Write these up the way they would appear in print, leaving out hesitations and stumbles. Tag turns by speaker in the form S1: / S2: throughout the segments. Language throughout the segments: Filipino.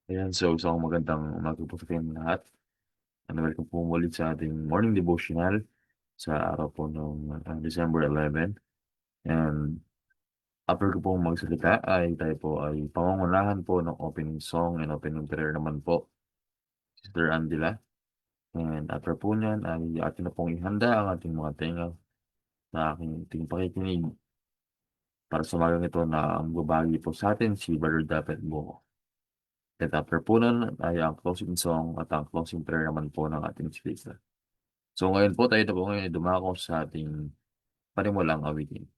S1: Ayan, so isang magandang umaga po sa kayong lahat. And welcome po muli sa ating morning devotional sa araw po ng December 11. And after ko pong magsalita ay tayo po ay pangungunahan po ng opening song and opening prayer naman po, Sister Angela. And after po niyan ay atin na pong ihanda ang ating mga tenga sa ating pakikinig para sa umagang ito na ang babagi po sa atin si Brother David Buko. At after po nun ay ang closing song at ang closing prayer naman po ng ating speaker. So ngayon po tayo na po ngayon ay dumako sa ating panimulang awitin.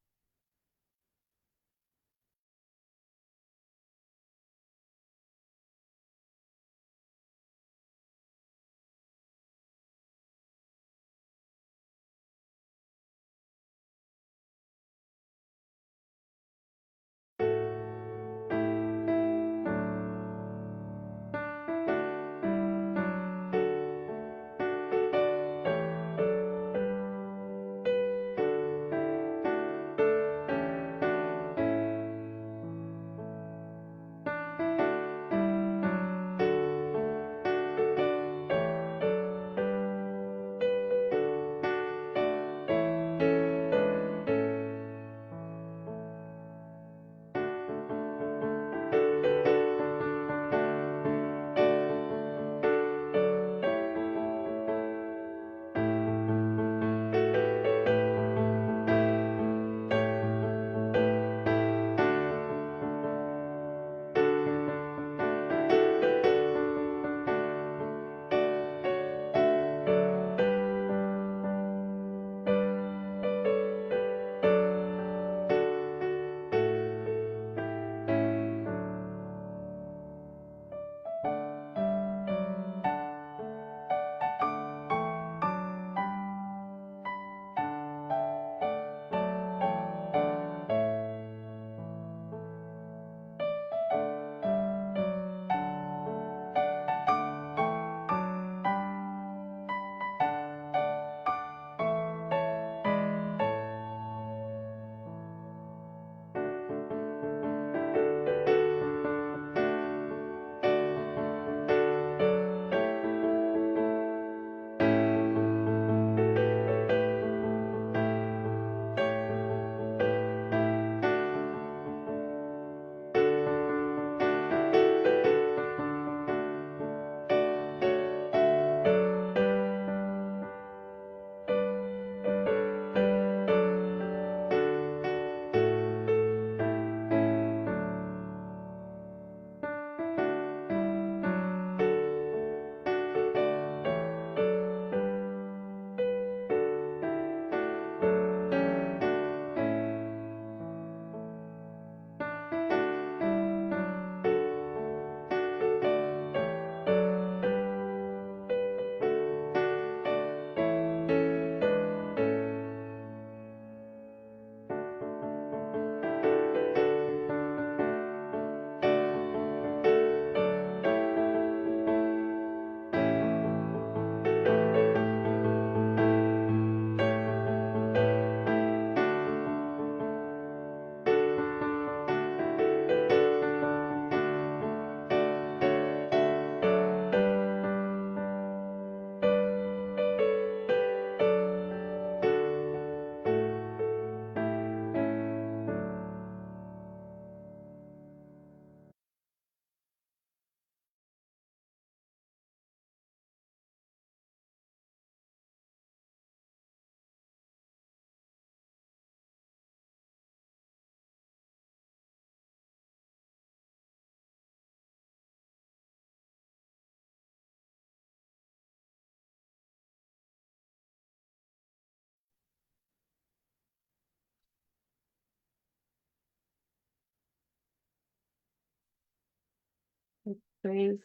S2: Praise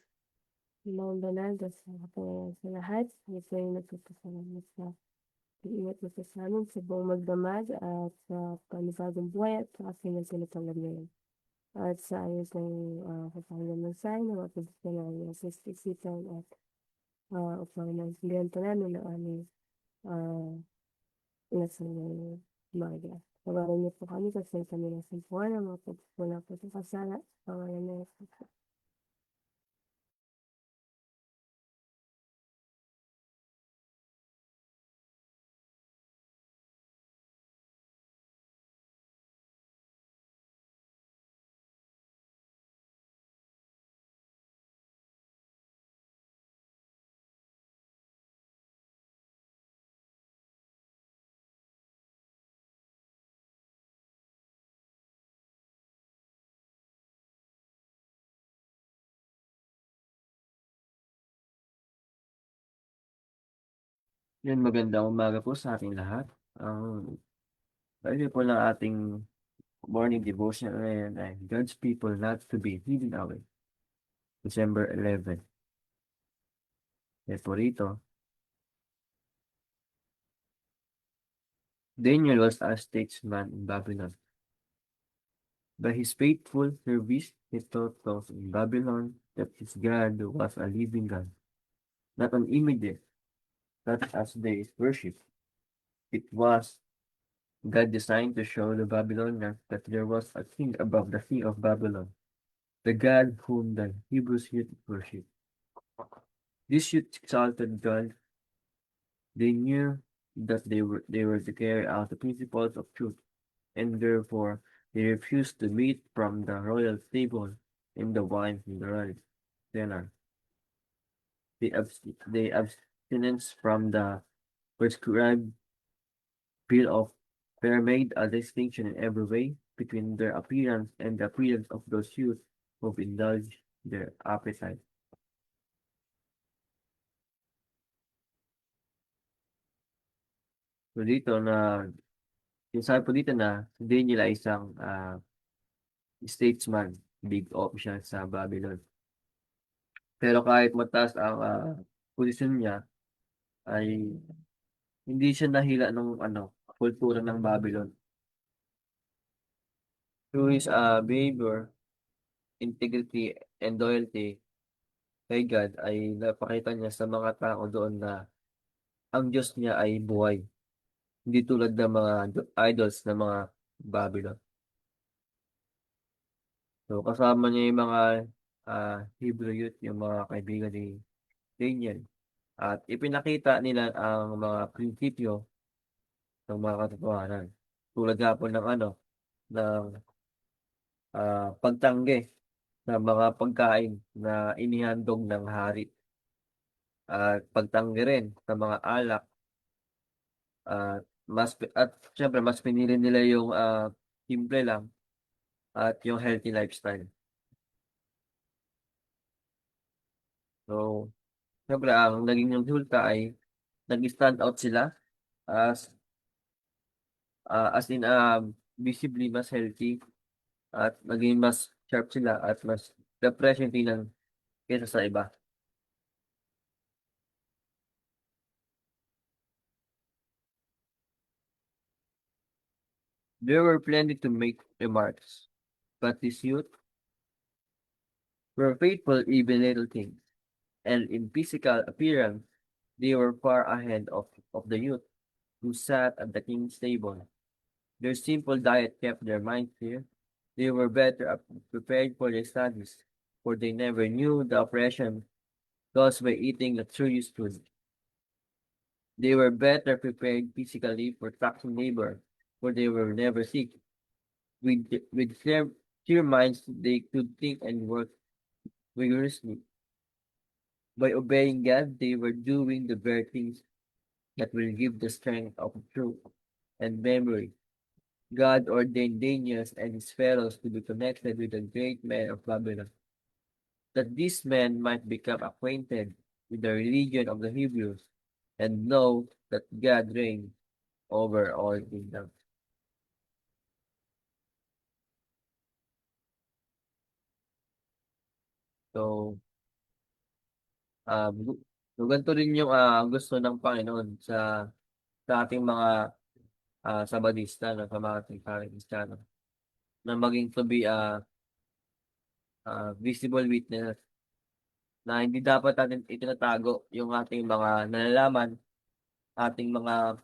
S2: Mount Bernardo sa Panginoon sa lahat. Ito ay nagpapasalamat sa pag-ingat mo sa amin sa buong magdamag at sa panibagong buhay at sa aking tinatawag ngayon. At sa ayos ng kapanggang mensahe na mapagod na namin sa isipan at upang maintindihan pa namin ang aming lesson ngayong umaga. Tawaran niyo po kami kasi kami ng simpuhan ang mga pagpupulang pagkakasala. Pangalan na
S3: Yun, magandang umaga po sa ating lahat. Ang title po ng ating morning devotion ngayon ay God's People Not to be Hidden Away, December 11. Kaya po rito, Daniel was a statesman in Babylon. By his faithful service, he taught those in Babylon that his God was a living God, not an image, such as they worship. It was God designed to show the Babylonians that there was a king above the king of Babylon, the God whom the Hebrews youth worship. This youth exalted God. They knew that they were to carry out the principles of truth, and therefore they refused to meet from the royal table and the wine from the royal cellar. The abstinence from the prescribed bill of fare made a distinction in every way between their appearance and the appearance of those youth who indulged their appetite. So dito na sinasabi po dito na hindi nila isang statesman, big official sa Babylon. Pero kahit mataas ang posisyon niya, ay hindi siya nahila ng kultura ng Babylon. Through his behavior, integrity, and loyalty kay God ay napakita niya sa mga tao doon na ang Diyos niya ay buhay. Hindi tulad ng mga idols ng mga Babylon. So kasama niya yung mga Hebrew youth, yung mga kaibigan ni Daniel. At ipinakita nila ang mga prinsipyo ng mga katotohanan. Tulad nga po ng ng pagtanggi ng mga pagkain na inihandog ng hari. At pagtanggi rin sa mga alak. At syempre mas pinili nila yung simple lang at yung healthy lifestyle. So, syempre ang naging resulta ay nag-stand out sila as as in visibly mas healthy at naging mas sharp sila at mas refresh yung tingnan kaysa sa iba. There were plenty to make remarks, but these youth were faithful even little things, and in physical appearance, they were far ahead of the youth who sat at the king's table. Their simple diet kept their minds clear. They were better prepared for their studies, for they never knew the oppression caused by eating luxurious food. They were better prepared physically for taxing labor, for they were never sick. With clear minds, they could think and work vigorously. By obeying God, they were doing the very things that will give the strength of truth and memory. God ordained Daniel and his fellows to be connected with the great men of Babylon, that these men might become acquainted with the religion of the Hebrews and know that God reigned over all kingdoms. So, so ganito rin yung gusto ng Panginoon sa ating mga Sabadista, no, sa mga Kristiyano, na maging to be visible witness na hindi dapat natin itinatago yung ating mga nalalaman, ating mga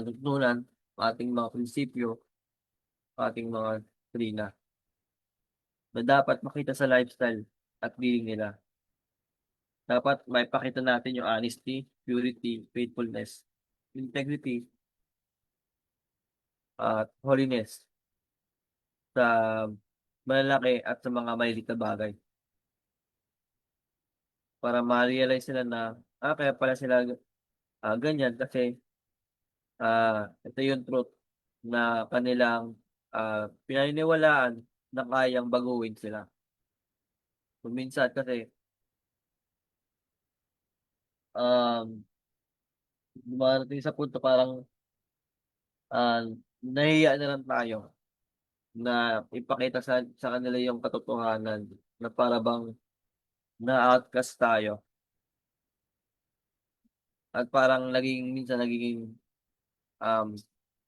S3: natutunan, ating mga prinsipyo, ating mga trina na dapat makita sa lifestyle at dealing nila. Dapat maipakita natin yung honesty, purity, faithfulness, integrity, at holiness sa malalaki at sa mga maliliit na bagay. Para ma-realize nila na, kaya pala sila ganyan kasi ito yung truth na kanilang pinaniniwalaan na kayang baguhin sila. So, minsan kasi um, dumarating sa punto parang nahihiya na lang tayo na ipakita sa kanila yung katotohanan na para bang na-outcast tayo at parang minsan nagiging um,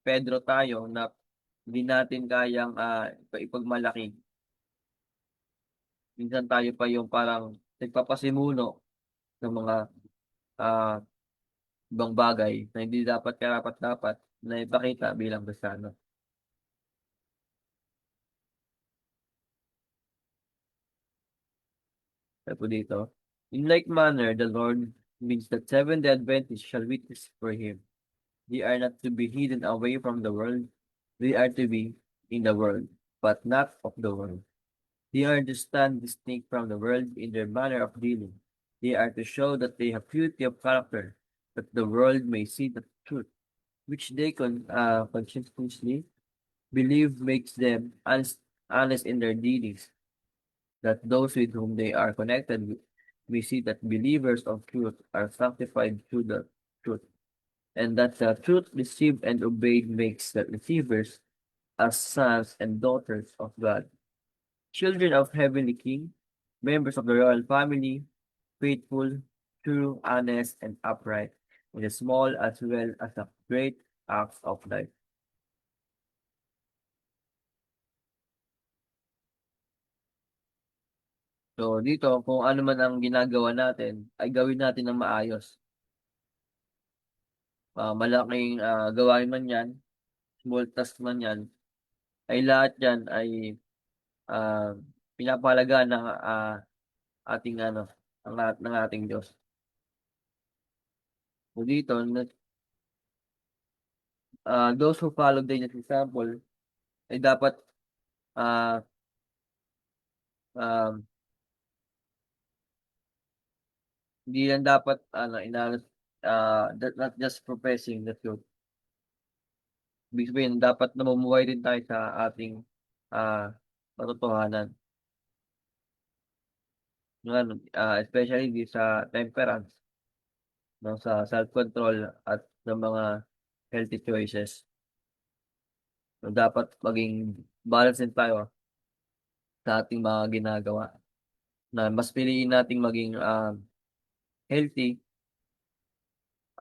S3: Pedro tayo na hindi natin kayang ipagmalaki. Minsan tayo pa yung parang nagpapasimuno ng mga ah, ibang bagay na hindi dapat karapat-dapat na ipakita bilang Kristiyano. Kaya po dito, in like manner, the Lord means that Seventh-day Adventists shall witness for Him. They are not to be hidden away from the world. They are to be in the world, but not of the world. They are to stand distinct from the world in their manner of dealing. They are to show that they have purity of character, that the world may see the truth, which they conscientiously believe makes them honest in their dealings, that those with whom they are connected with may see that believers of truth are sanctified through the truth, and that the truth received and obeyed makes the receivers as sons and daughters of God, children of heavenly King, members of the royal family, faithful, true, honest, and upright, in the small as well as the great acts of life. So dito, kung ano man ang ginagawa natin, ay gawin natin ng maayos. Malaking gawain man yan, small task man yan, ay lahat yan ay ah, pinapahalagaan ng ating ng ating Diyos. So dito, those who follow Daniel's example ay dapat ah, um, hindi lang dapat not just professing the truth. Ibig sabihin, dapat namumuhay din tayo sa ating katotohanan. Especially di sa temperance, no, sa self-control at ng mga healthy choices. So, dapat maging balance din tayo sa ating mga ginagawa. Na mas piliin nating maging healthy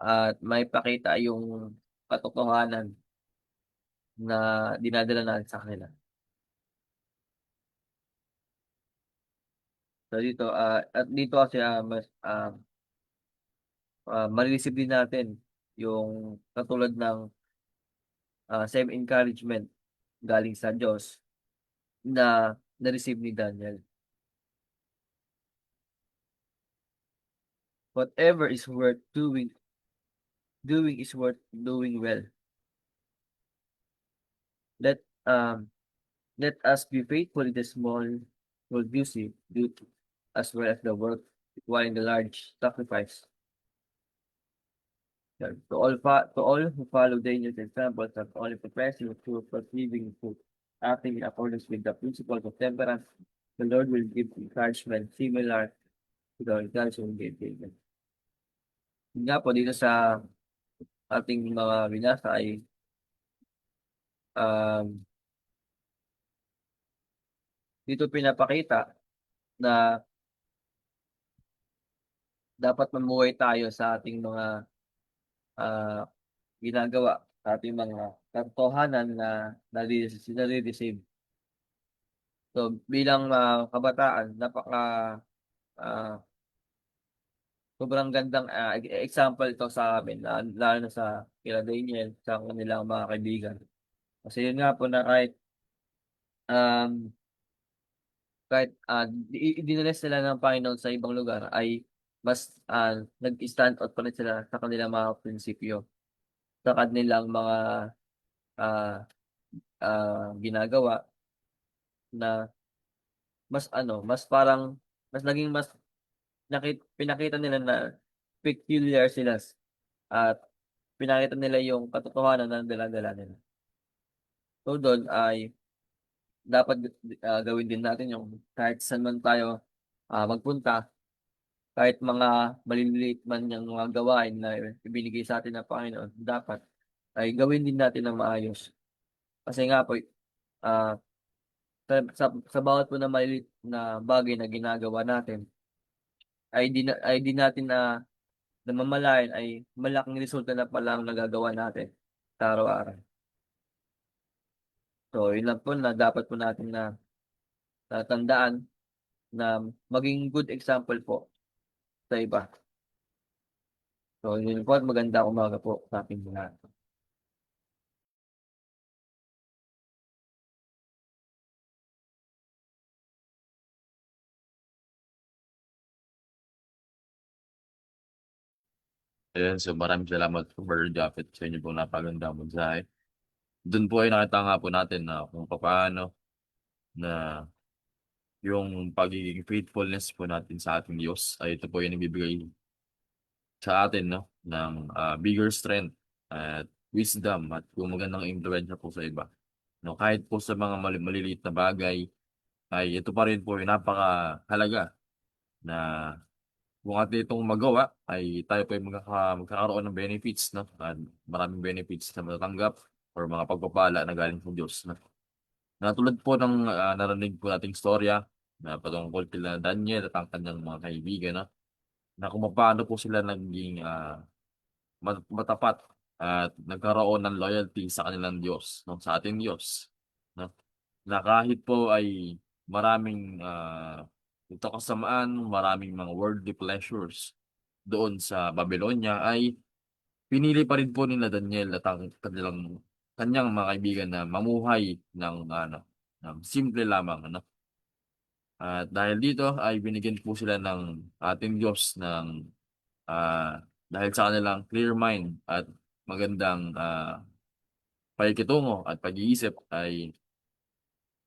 S3: at may pakita yung katotohanan na dinadala natin sa kanila. So dito, at dito kasi mas marireceive din natin yung katulad ng same encouragement galing sa Diyos na na-receive ni Daniel. Whatever is worth doing is worth doing well. Let um let us be faithful in the small duty as well as the work requiring the large sacrifice. Yeah, to all who follow Daniel's examples, not only professing the truth but living the truth, acting in accordance with the principles of temperance, the Lord will give encouragement similar to the encouragement he gave David. Yun nga po dito sa ating mga binasa ay dito pinapakita na dapat mamuhay tayo sa ating mga ginagawa, sa ating mga katotohanan na nare-receive. So bilang kabataan, ah, sobrang gandang example ito sa amin, lalo na sa kila Daniel, sa kanilang mga kaibigan. Kasi yun nga po na um, kahit dinanes sila ng Panginoon sa ibang lugar ay mas nag-stand out pa rin sila sa kanilang mga prinsipyo, sa kanilang mga ah, ginagawa na mas parang mas naging mas pinakita nila na peculiar sila at pinakita nila yung katotohanan na dala-dala nila. So doon ay dapat gawin din natin yung kahit saan man tayo magpunta kahit mga maliliit man yang mga gawain na ibinigay sa atin ng Panginoon, dapat ay gawin din natin ng maayos. Kasi nga po, ah, sa bawat po na maliliit na bagay na ginagawa natin, ay di natin namamalayan ay malaking resulta na pala ang nagagawa natin sa araw-araw. So, yun lang po na dapat po natin na tatandaan na maging good example po sa iba. So, yun po at magandang umaga po sa ating lahat.
S1: Ayan, so maraming salamat po, Brother Japet, sa inyo pong napagandang mensahe. Doon po ay nakita nga po natin na kung paano na yung pagiging faithfulness po natin sa ating Diyos ay ito po yung nagbibigay sa atin, no, ng bigger strength at wisdom at yung magandang impluwensya po sa iba. No, kahit po sa mga maliliit na bagay, ay ito pa rin po yung napakahalaga na kung atin itong magawa, ay tayo po yung magkakaroon ng benefits, no? At maraming benefits na matatanggap or mga pagpapala na galing sa Diyos. No? Na tulad po ng narinig po nating storya na patungkol kila Daniel at ang kanyang mga kaibigan, no? Na kung paano po sila naging matapat at nagkaroon ng loyalty sa kanilang Diyos, no? Sa ating Diyos. No? Na kahit po ay maraming ito kasamaan, maraming mga worldly pleasures doon sa Babylonia ay pinili pa rin po nila Daniel at ang kanyang mga kaibigan na mamuhay ng simple lamang, ano. At dahil dito ay binigyan po sila ng ating Diyos ng dahil sa kanilang clear mind at magandang pakikitungo at pag-iisip ay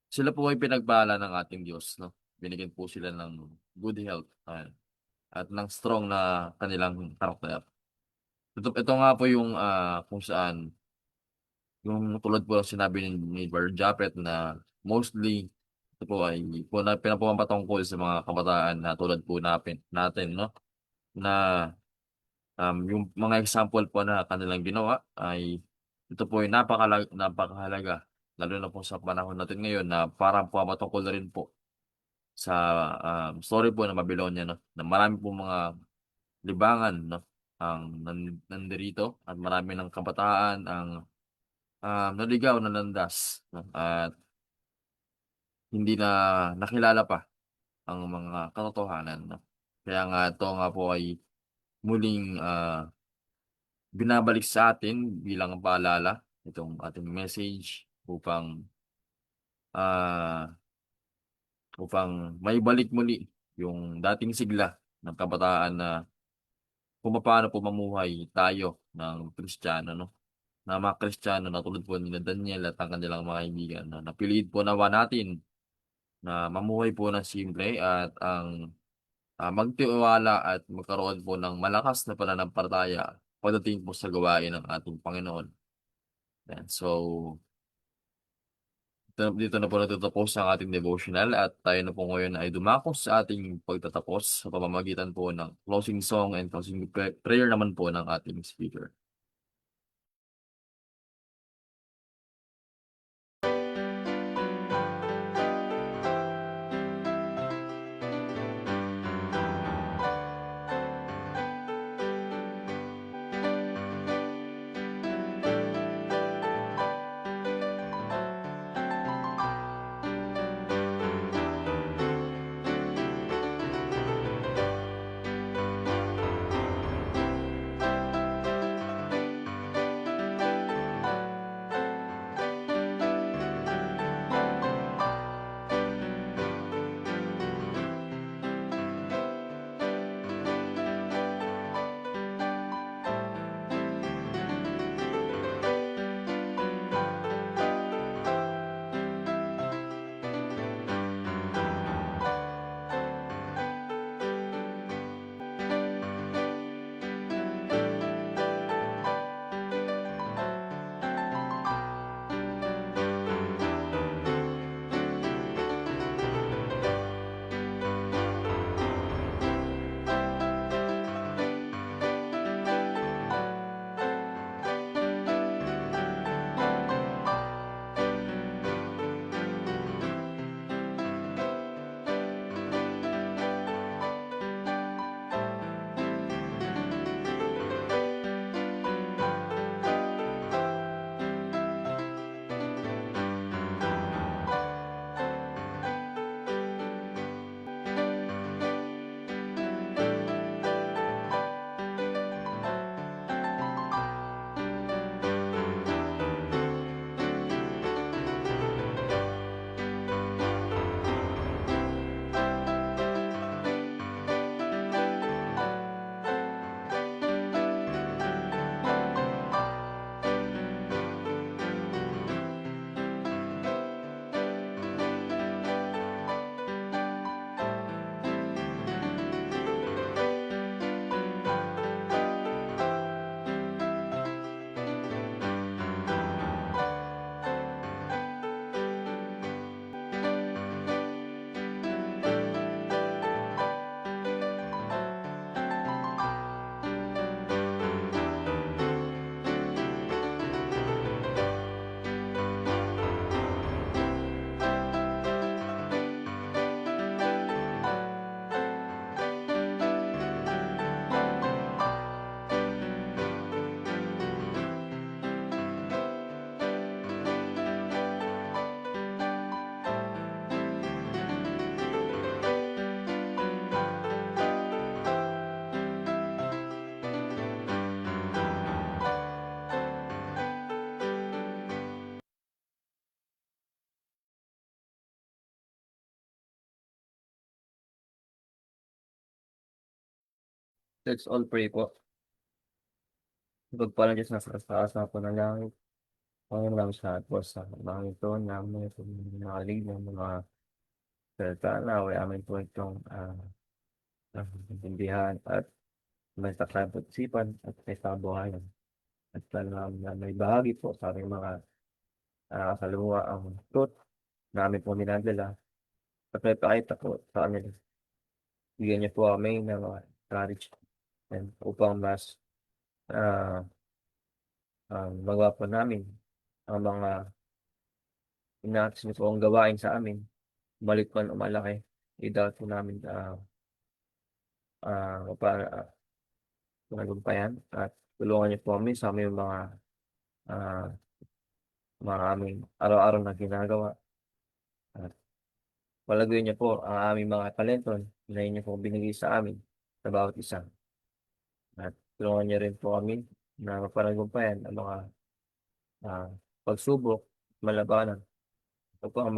S1: sila po ay pinagpala ng ating Diyos, no? Binigyan po sila ng good health at ng strong na kanilang karakter. Ito nga po yung kung saan yung tulad po ng sinabi ni Brother Japet na mostly ito po ay po na pinapapatungkol sa mga kabataan na tulad po natin, no? Na yung mga example po na kanilang ginawa ay ito po ay napakahalaga lalo na po sa panahon natin ngayon na parang pumapatungkol na rin po sa story po ng Babylonia, no? Na marami po mga libangan, no? Ang nandirito at marami ng kabataan ang naligaw na landas, no? At hindi na nakilala pa ang mga katotohanan, no? Kaya nga ito nga po ay muling binabalik sa atin bilang paalala itong ating message ah, upang maibalik muli yung dating sigla ng kabataan na kung paano po mamuhay tayo ng Kristiyano, no? Na mga Kristiyano na tulad po ni Daniel at ang kanilang mga kaibigan na napiliit po nawa natin na mamuhay po ng simple at ang magtiwala at magkaroon po ng malakas na pananampalataya pagdating po sa gawain ng ating Panginoon. Yan. So, dito na po natutapos ang ating devotional at tayo na po ngayon ay dumako sa ating pagtatapos sa pamamagitan po ng closing song and closing prayer naman po ng ating speaker.
S3: Let's all pray po. Pagpalang Diyos na sa taas na po ng langit. Panginoon sa po sa mga ito namin sa mga ng mga salita na away amin po itong intindihan at may takayang pag-isipan at may kabuhayan. At talagang na may bahagi po sa aming mga kaluluwa ang truth na amin po minadala. At may pakita po sa kanila. Bigyan niyo po kami ng mga courage and upang mas magawa po namin ang mga inaakis niyo po ang gawain sa amin. Maliit man o malaki. Idawat po namin panagumpayan at tulungan niyo po kami sa aming ah, mga aming araw-araw na ginagawa. At palaguin niyo po ang aming mga talento na inyo po binigay sa amin sa bawat isa. At tulungan niyo rin po kami na mapanagumpayan ang mga pagsubok, malabanan upang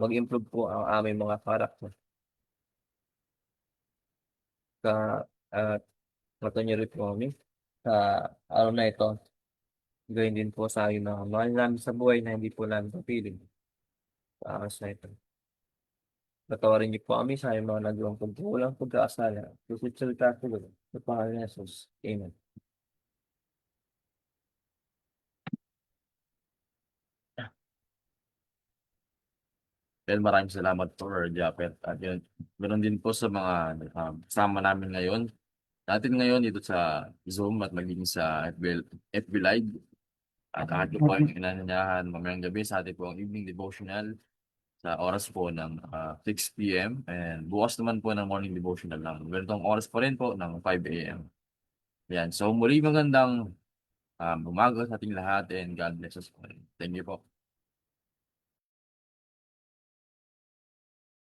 S3: mag-improve po ang aming mga karakter. At patuloy niyo rin po kami sa araw na ito. Gawin din po sa aming mga mahal namin sa buhay na hindi po namin papiling sa aras na ito. Patawarin niyo po kami sa aming mga nagawang pagkukulang pagkakasala. Susunod salita ko sa pangalan ni Jesus. Amen.
S1: Well, maraming salamat po, Lord Japet. At yun, meron din po sa mga kasama namin ngayon. Natin ngayon dito sa Zoom at magiging sa FB Live. At atin po ay inanyahan mamayang gabi sa ating po ang evening devotional sa oras po ng 6 p.m. And bukas naman po ng morning devotional lang. Ganitong oras po rin po ng 5 a.m. Yan. So muli magandang umaga sa ating lahat and God bless us all. Thank you po.